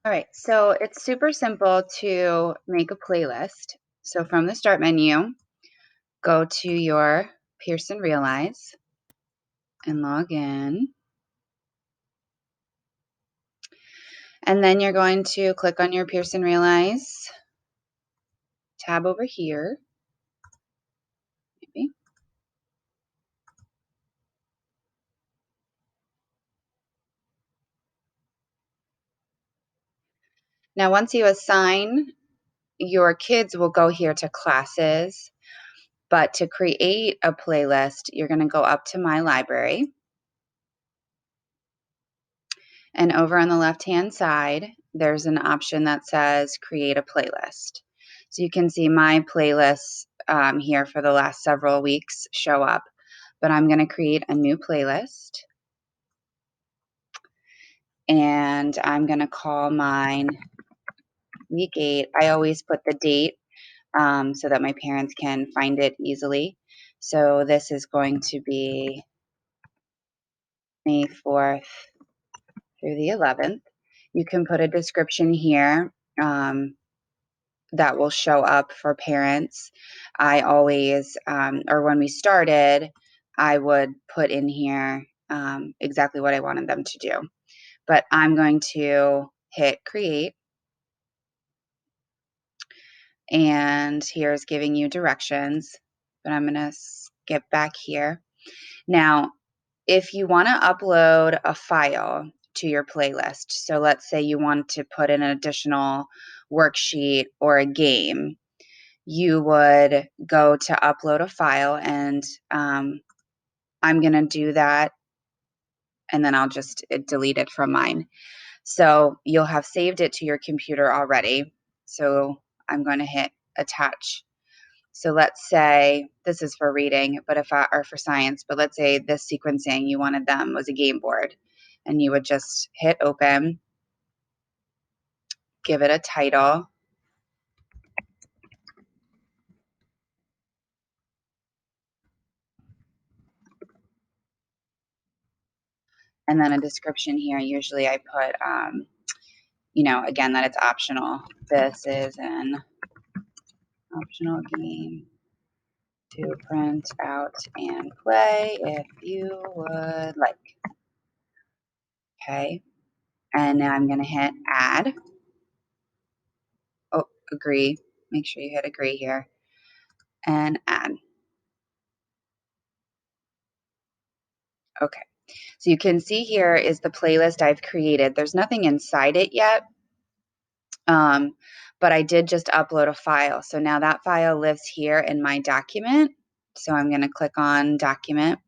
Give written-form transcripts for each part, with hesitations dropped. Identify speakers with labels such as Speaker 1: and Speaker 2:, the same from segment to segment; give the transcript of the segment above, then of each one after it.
Speaker 1: All right, so it's super simple to make a playlist. So from the start menu, go to your Pearson Realize and log in. And then you're going to click on your Pearson Realize tab over here. Maybe. Now, once you assign, your kids will go here to classes. But to create a playlist, you're going to go up to My Library. And over on the left-hand side, there's an option that says Create a Playlist. So you can see my playlists here for the last several weeks show up. But I'm going to create a new playlist. And I'm going to call mine Week 8. I always put the date so that my parents can find it easily. So this is going to be May 4th through the 11th. You can put a description here that will show up for parents. I always, or when we started, I would put in here exactly what I wanted them to do. But I'm going to hit create. And here's giving you directions. But I'm going to skip back here. Now, if you want to upload a file to your playlist, so let's say you want to put in an additional worksheet or a game, you would go to upload a file, and I'm going to do that, and then I'll just delete it from mine. So you'll have saved it to your computer already. So I'm going to hit attach. So let's say this is for reading, but or for science, but let's say this sequencing you wanted them was a game board, and you would just hit open, give it a title, and then a description here. Usually I put, again, that it's optional. This is an optional game to print out and play if you would like. Okay, and now I'm going to hit add. Oh, agree. Make sure you hit agree here and add. Okay, so you can see here is the playlist I've created. There's nothing inside it yet, but I did just upload a file. So now that file lives here in my document. So I'm going to click on document.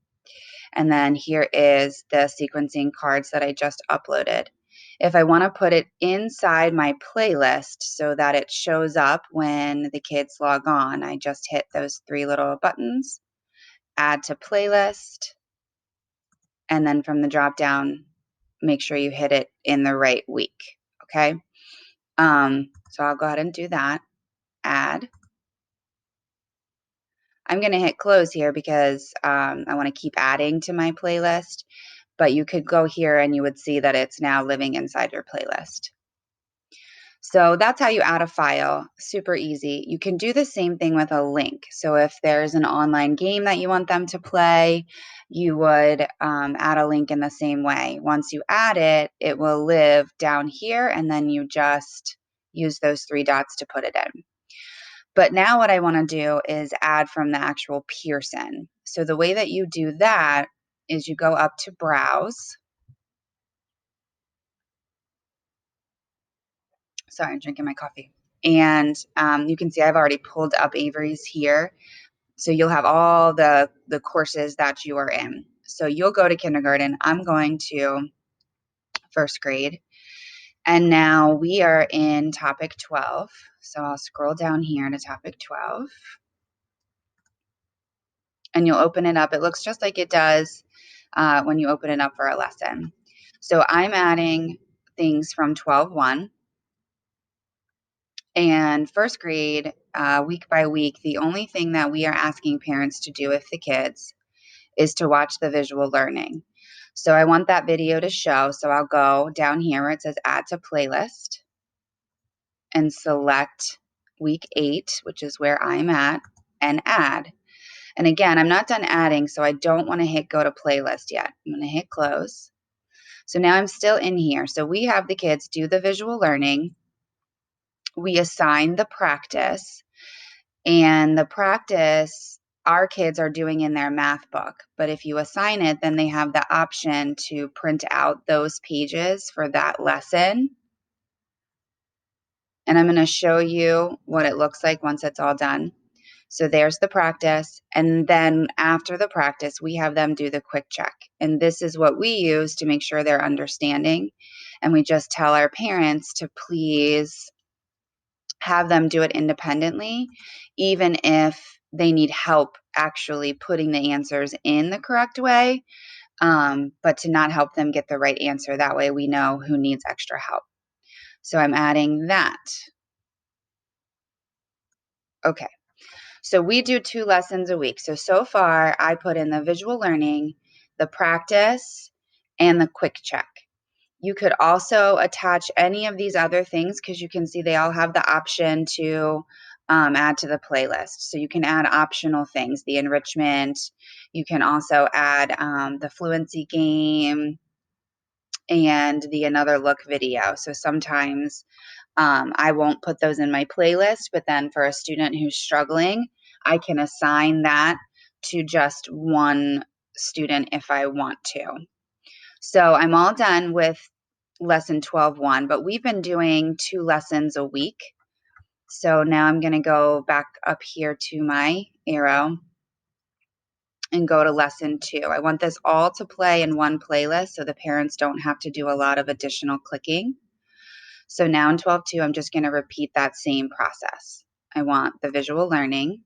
Speaker 1: And then here is the sequencing cards that I just uploaded. If I want to put it inside my playlist so that it shows up when the kids log on, I just hit those three little buttons, add to playlist, and then from the drop down, make sure you hit it in the right week. Okay. So I'll go ahead and do that. Add. I'm going to hit close here because I want to keep adding to my playlist, but you could go here and you would see that it's now living inside your playlist. So that's how you add a file. Super easy. You can do the same thing with a link. So if there's an online game that you want them to play, you would add a link in the same way. Once you add it, it will live down here, and then you just use those three dots to put it in. But now what I want to do is add from the actual Pearson. So the way that you do that is you go up to Browse. Sorry, I'm drinking my coffee. And you can see I've already pulled up Avery's here. So you'll have all the courses that you are in. So you'll go to kindergarten. I'm going to first grade. And now we are in topic 12. So I'll scroll down here to topic 12. And you'll open it up. It looks just like it does when you open it up for a lesson. So I'm adding things from 12:1. And first grade, week by week, the only thing that we are asking parents to do with the kids is to watch the visual learning. So I want that video to show. So I'll go down here where it says add to playlist. and select week 8, which is where I'm at, and add. And again, I'm not done adding, so I don't want to hit go to playlist yet. I'm going to hit close. So now I'm still in here. So we have the kids do the visual learning. We assign the practice, and the practice our kids are doing in their math book. But if you assign it, then they have the option to print out those pages for that lesson. And I'm going to show you what it looks like once it's all done. So there's the practice. And then after the practice, we have them do the quick check. And this is what we use to make sure they're understanding. And we just tell our parents to please have them do it independently, even if they need help actually putting the answers in the correct way, but to not help them get the right answer. That way we know who needs extra help. So I'm adding that. Okay. So we do 2 lessons a week. So far I put in the visual learning, the practice, and the quick check. You could also attach any of these other things because you can see they all have the option to add to the playlist. So you can add optional things, the enrichment. You can also add the fluency game and the another look video. So sometimes I won't put those in my playlist, but then for a student who's struggling, I can assign that to just one student if I want to. So I'm all done with lesson 12.1, but we've been doing 2 lessons a week. So now I'm going to go back up here to my arrow and go to lesson 2. I want this all to play in one playlist so the parents don't have to do a lot of additional clicking. So now in 12.2, I'm just going to repeat that same process. I want the visual learning.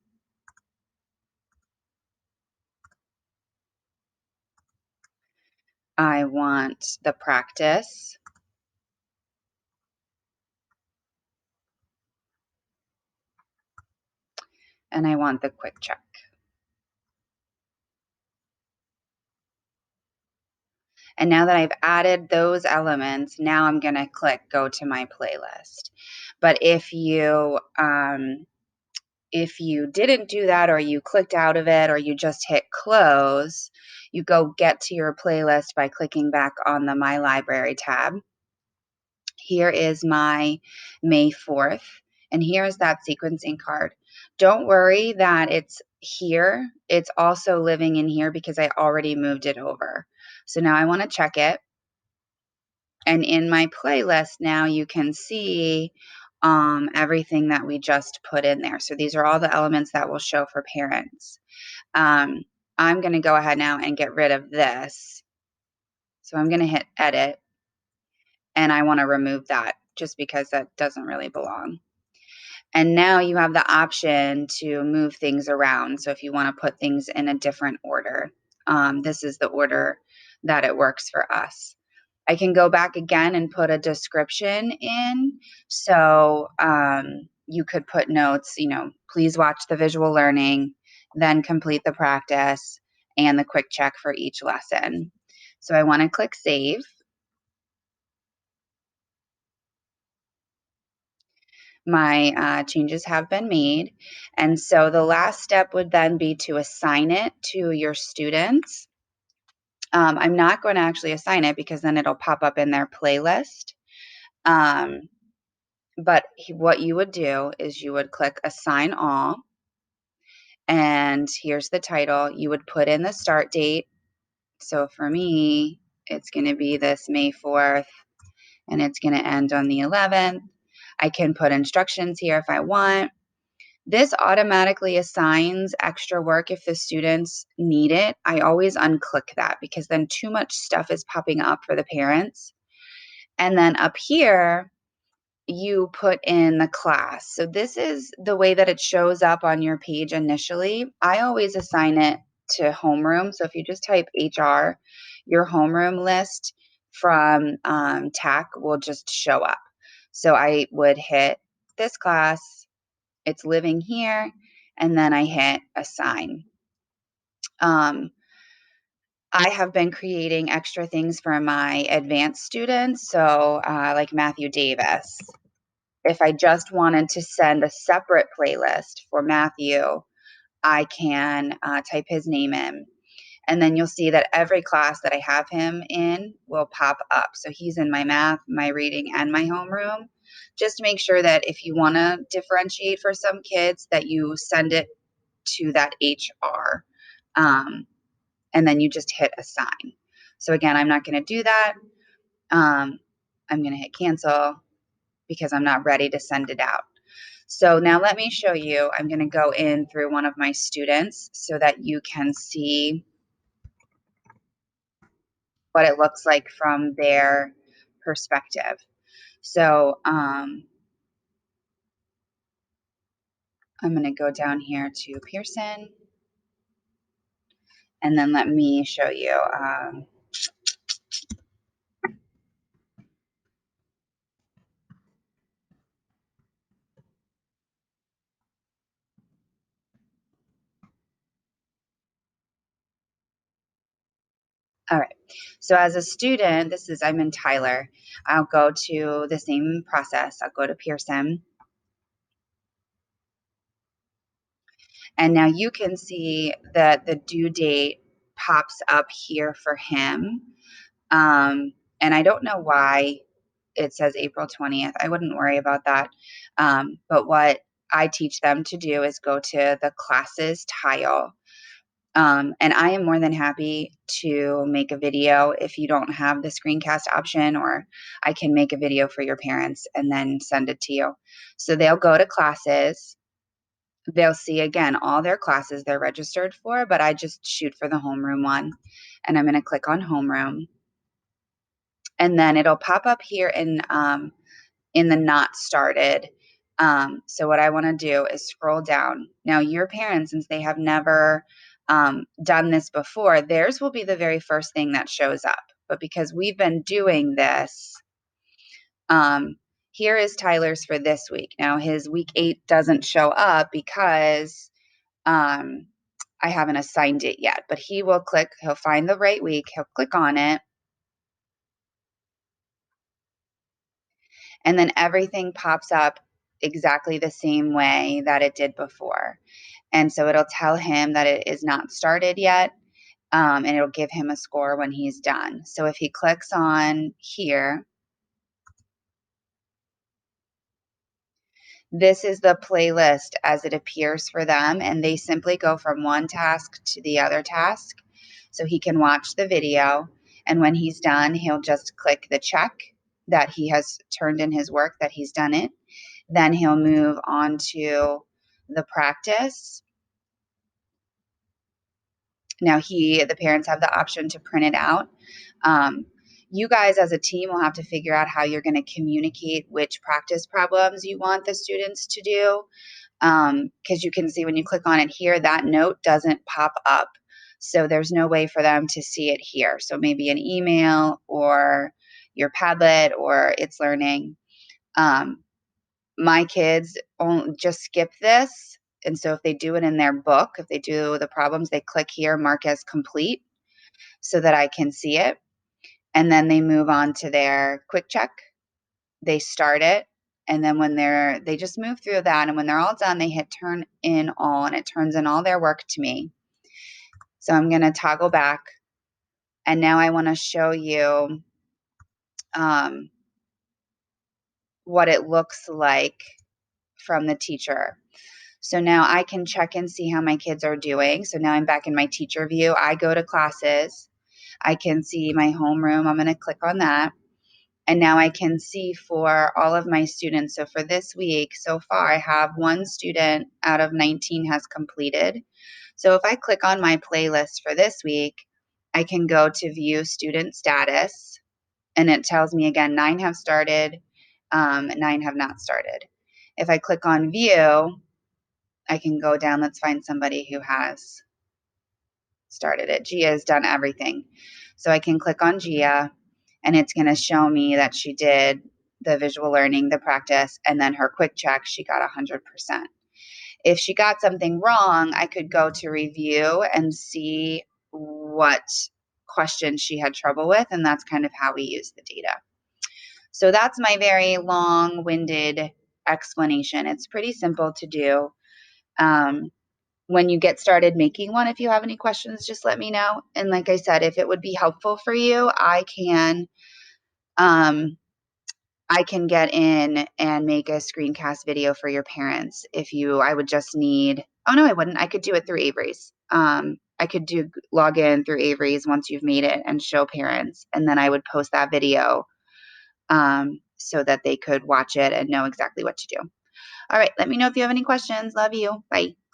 Speaker 1: I want the practice. And I want the quick check. And now that I've added those elements, now I'm going to click go to my playlist. But if you didn't do that, or you clicked out of it, or you just hit close, you go get to your playlist by clicking back on the My Library tab. Here is my May 4th, and here's that sequencing card. Don't worry that it's here. It's also living in here because I already moved it over. So now I want to check it. And in my playlist now you can see everything that we just put in there. So these are all the elements that will show for parents. I'm going to go ahead now and get rid of this. So I'm going to hit edit, and I want to remove that just because that doesn't really belong. And now you have the option to move things around. So if you want to put things in a different order, this is the order that it works for us. I can go back again and put a description in. So you could put notes, please watch the visual learning, then complete the practice and the quick check for each lesson. So I want to click save. My changes have been made. And so the last step would then be to assign it to your students. I'm not going to actually assign it because then it'll pop up in their playlist. But what you would do is you would click assign all, and here's the title. You would put in the start date. So for me, it's going to be this May 4th, and it's going to end on the 11th. I can put instructions here if I want. This automatically assigns extra work if the students need it. I always unclick that because then too much stuff is popping up for the parents. And then up here, you put in the class. So this is the way that it shows up on your page initially. I always assign it to homeroom. So if you just type HR, your homeroom list from TAC will just show up. So I would hit this class, it's living here, and then I hit assign. I have been creating extra things for my advanced students, so like Matthew Davis. If I just wanted to send a separate playlist for Matthew, I can type his name in. And then you'll see that every class that I have him in will pop up. So he's in my math, my reading, and my homeroom. Just to make sure that if you want to differentiate for some kids, that you send it to that HR. And then you just hit assign. So again, I'm not going to do that. I'm going to hit cancel because I'm not ready to send it out. So now let me show you. I'm going to go in through one of my students so that you can see what it looks like from their perspective. So I'm going to go down here to Pearson, and then let me show you. All right. So as a student, I'm in Tyler. I'll go to the same process. I'll go to Pearson. And now you can see that the due date pops up here for him. And I don't know why it says April 20th. I wouldn't worry about that. But what I teach them to do is go to the classes tile. And I am more than happy to make a video if you don't have the screencast option, or I can make a video for your parents and then send it to you. So they'll go to classes. They'll see again all their classes they're registered for, but I just shoot for the homeroom one. And I'm going to click on homeroom. And then it'll pop up here in the not started. So what I want to do is scroll down. Now, your parents, since they have never done this before, theirs will be the very first thing that shows up. But because we've been doing this, here is Tyler's for this week. Now, his week 8 doesn't show up because I haven't assigned it yet. But he'll find the right week, he'll click on it, and then everything pops up exactly the same way that it did before. And so it'll tell him that it is not started yet, and it'll give him a score when he's done. So if he clicks on here, this is the playlist as it appears for them, and they simply go from one task to the other task. So he can watch the video, and when he's done, he'll just click the check that he has turned in his work, that he's done it. Then he'll move on to the practice. Now the parents have the option to print it out. You guys as a team will have to figure out how you're going to communicate which practice problems you want the students to do. Because you can see when you click on it here, that note doesn't pop up. So there's no way for them to see it here. So maybe an email or your Padlet or It's Learning. My kids just skip this. And so if they do it in their book, if they do the problems, they click here, mark as complete so that I can see it. And then they move on to their quick check. They start it. And then when they just move through that. And when they're all done, they hit turn in all, and it turns in all their work to me. So I'm going to toggle back. And now I want to show you what it looks like from the teacher. So now I can check and see how my kids are doing. So now I'm back in my teacher view. I go to classes. I can see my homeroom. I'm going to click on that. And now I can see for all of my students. So for this week, so far, I have one student out of 19 has completed. So if I click on my playlist for this week, I can go to view student status. And it tells me again, 9 have started, 9 have not started. If I click on view, I can go down. Let's find somebody who has started it. Gia has done everything. So I can click on Gia, and it's going to show me that she did the visual learning, the practice, and then her quick check, she got 100%. If she got something wrong, I could go to review and see what questions she had trouble with, and that's kind of how we use the data. So that's my very long-winded explanation. It's pretty simple to do. Um, when you get started making one, if you have any questions, just let me know. And like I said, if it would be helpful for you, um, I can get in and make a screencast video for your parents. I would just need, oh no, I wouldn't. I could do it through Avery's. I could log in through Avery's once you've made it and show parents. And then I would post that video so that they could watch it and know exactly what to do. All right. Let me know if you have any questions. Love you. Bye.